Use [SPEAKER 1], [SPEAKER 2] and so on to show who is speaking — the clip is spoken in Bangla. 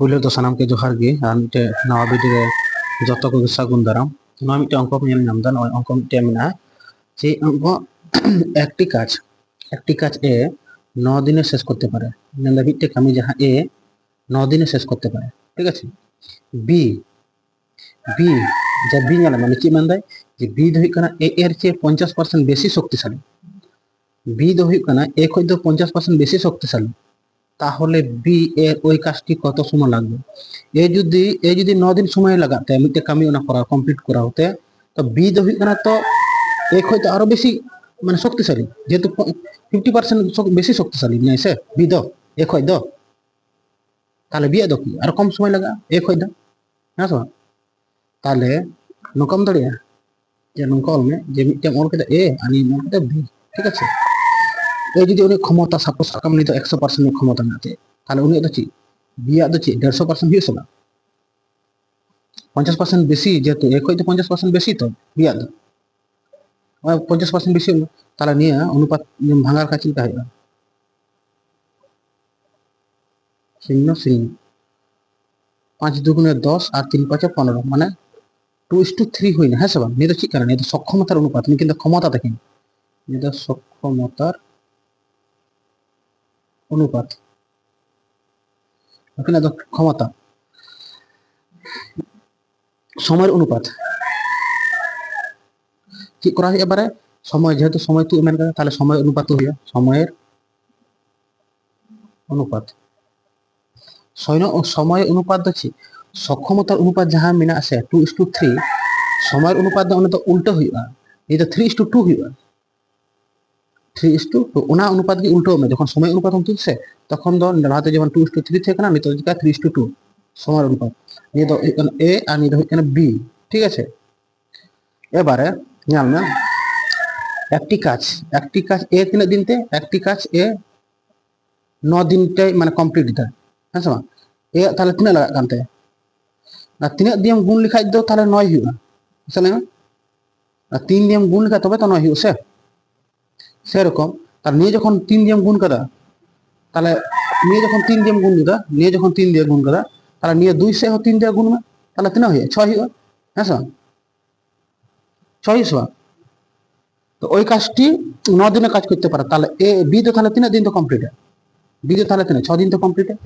[SPEAKER 1] ᱯᱩᱭᱞᱳ ᱫᱚ ᱥᱟᱱᱟᱢ কে ᱡᱚᱦᱟᱨ ᱜᱮ ᱟᱨ ᱢᱤᱫᱴᱮᱱ ᱱᱟᱣᱟ ভিডিও ᱨᱮ ᱡᱚᱛᱚ ᱠᱚᱜᱮ ᱥᱟᱹᱜᱩᱱ ᱫᱟᱨᱟᱢ। ᱱᱚᱣᱟ ᱢᱤᱫᱴᱮᱱ অঙ্ক ᱧᱮᱞ ᱧᱟᱢ ᱫᱟ, নয় অঙ্ক মিটে মেনা যে অঙ্ক একটি কাজ এ 9 দিনে শেষ করতে পারে। মানে মিটে কামি যাহা এ 9 দিনে শেষ করতে পারে, ঠিক আছে। বি বি যা বি ñala মানে কি মানদায় যে বি দ হুᱭᱩᱜ ᱠᱟᱱᱟ এ এর চেয়ে 50% বেশি শক্তিশালী। বি দ হুᱭᱩᱜ ᱠᱟᱱᱟ এ খoj ᱫᱚ 50% বেশি শক্তিশালী। তাহলে বি এর ওই কাজটি কত সময় লাগবে? এ যদি 9 দিন সময় লাগাতে মিটে কামি ওনা করা কমপ্লিট করা হতে, তো বি দ হুᱭᱩᱜ ᱠᱟᱱᱟ তো এ খoj তো আরো বেশি মানে শক্তিশালী, যেহেতু 50% বেশি শক্তিশালী মানে সে বি দ এ খoj দ, তাহলে বি দ কি আরো কম সময় লাগা এ খoj দ, হ্যাঁ তো। তাহলে নকম দাঁড়িয়ে যে নৌকা অলমে যে মিটে অল কেদা এ আর নি অল কেদা বি, ঠিক আছে। এই যদি উনি ক্ষমতা সাপোজ সাকাম নি তো 100% ক্ষমতা মেনাতে, তাহলে উনি তো চি বিয়া তো চি 150% হুᱭᱩᱜ ᱥᱮ 50% বেশি, যেহেতু এ খoj তো 50% বেশি তো বিয়া দো 50% বেশি, তাহলে নিয়ে অনুপাত ভাঙার কাছে কি হয় 0 5 দুগুণে 10 আর 3 5 15 মানে 2:3 হই না, হ্যাঁ সবাই নিয়ে তো ঠিক কারণ এটা সক্ষমতার অনুপাত, আমি কিন্তু ক্ষমতা দেখেন এটা সক্ষমতার অনুপাত, ওখানে তো ক্ষমতা সময়ের অনুপাত কি করা হয় এবারে সময়, যেহেতু সময় তুই মেন করে তাহলে সময় অনুপাত হইয়া সময়ের অনুপাত সময় অনুপাত হচ্ছে সক্ষমতার অনুপাত যাহা মেনা আছে 2:3, সময়ের অনুপাত দো তো উল্টো হইয়া এই তো 3:2 হইয়া 3:2 ওনা অনুপাত কি উল্টো মে যখন সময় অনুপাত হম তুলছে তখন দো রাতে যখন 2:3 থেকে না নিতো যেটা 3:2 সময়ের অনুপাত নিয়ে তো এ আর নিয়ে হইছে বি, ঠিক আছে। এবারে ñal না একটি কাজ এ তিন দিনতে একটি কাজ এ 9 দিনতে মানে কমপ্লিট দিতে, হ্যাঁ সবা এ তাহলে তিনা লাগা কানতে না তিনা দিয়াম গুণ লিখাই দো তাহলে 9 হইবা, বুঝলে না। আর 3 দিয়াম গুণ লিখা তবে তো 9 হইছে সেরকম। তার নিয়ে যখন 3 দিয়াম গুণ করা, তাহলে নিয়ে যখন 3 দিয়াম গুণ করা, নিয়ে যখন 3 দিয়ে গুণ করা, তাহলে নিয়ে 2 সে 3 দিয়ে গুণ মে তাহলে তিনা হইয়া 6 হইবা, হ্যাঁ সবা 6 সবা। তো ওই কাজটি 9 দিনে কাজ করতে পারে, তাহলে এ বি তো তাহলে 3 দিন তো কমপ্লিট হয়, বি তো তাহলে 6 দিন তো কমপ্লিট হয়,